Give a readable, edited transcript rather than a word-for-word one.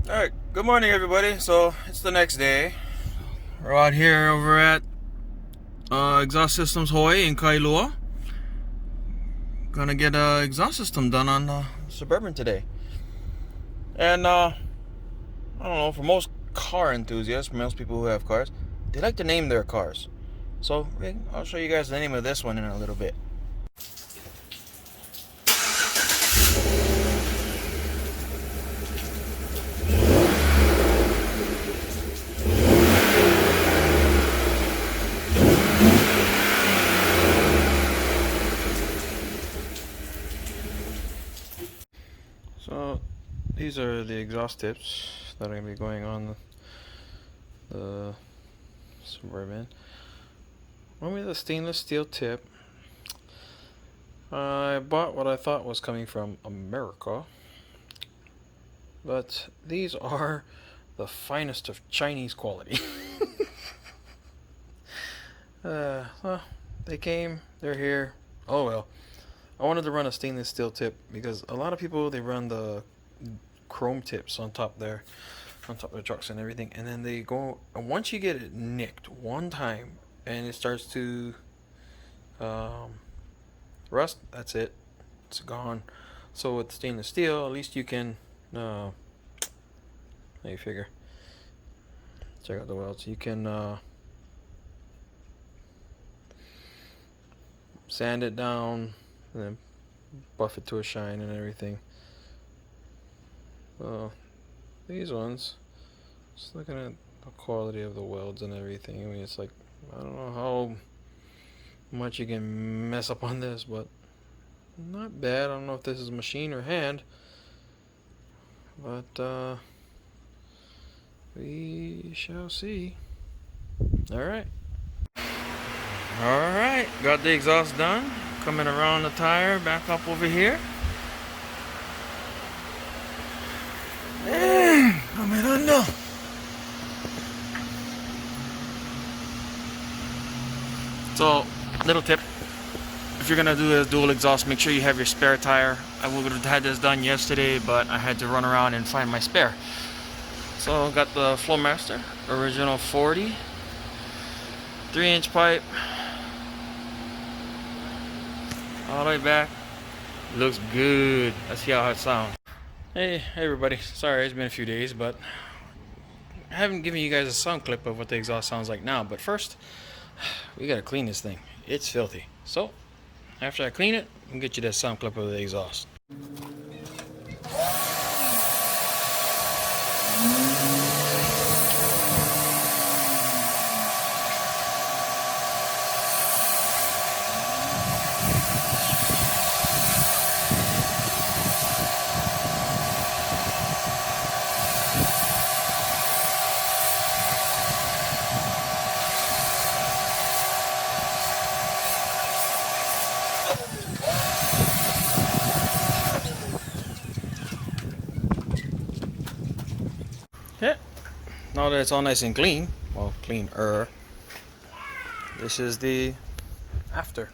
Alright, good morning everybody. So it's the next day. We're out here over at Exhaust Systems Hawaii in Kailua. Gonna get a exhaust system done on the Suburban today. And I don't know, for most car enthusiasts, for most people who have cars, they like to name their cars. So I'll show you guys the name of this one in a little bit. So these are the exhaust tips that are going to be going on the Suburban. One with a stainless steel tip. I bought what I thought was coming from America, but these are the finest of Chinese quality. Well, they came, they're here. Oh well. I wanted to run a stainless steel tip because a lot of people, they run the chrome tips on top there, on top of the trucks and everything, and then they go, and once you get it nicked one time and it starts to rust, that's it, it's gone. So with stainless steel, at least you can how you figure, check out the welds, you can sand it down and then buff it to a shine and everything. Well, these ones, just looking at the quality of the welds and everything, I mean, it's like, I don't know how much you can mess up on this, but not bad. I don't know if this is machine or hand, but we shall see. Alright, got the exhaust done. Coming around the tire, back up over here. And coming under. So, little tip. If you're gonna do a dual exhaust, make sure you have your spare tire. I would have had this done yesterday, but I had to run around and find my spare. So, got the Flowmaster, original 40, 3-inch pipe. All the way back. Looks good. Let's see how it sounds. Hey everybody, sorry it's been a few days, but I haven't given you guys a sound clip of what the exhaust sounds like now. But first, we gotta clean this thing. It's filthy. So after I clean it, I'll get you that sound clip of the exhaust. Yeah, now that it's all nice and clean, well, cleaner, this is the after.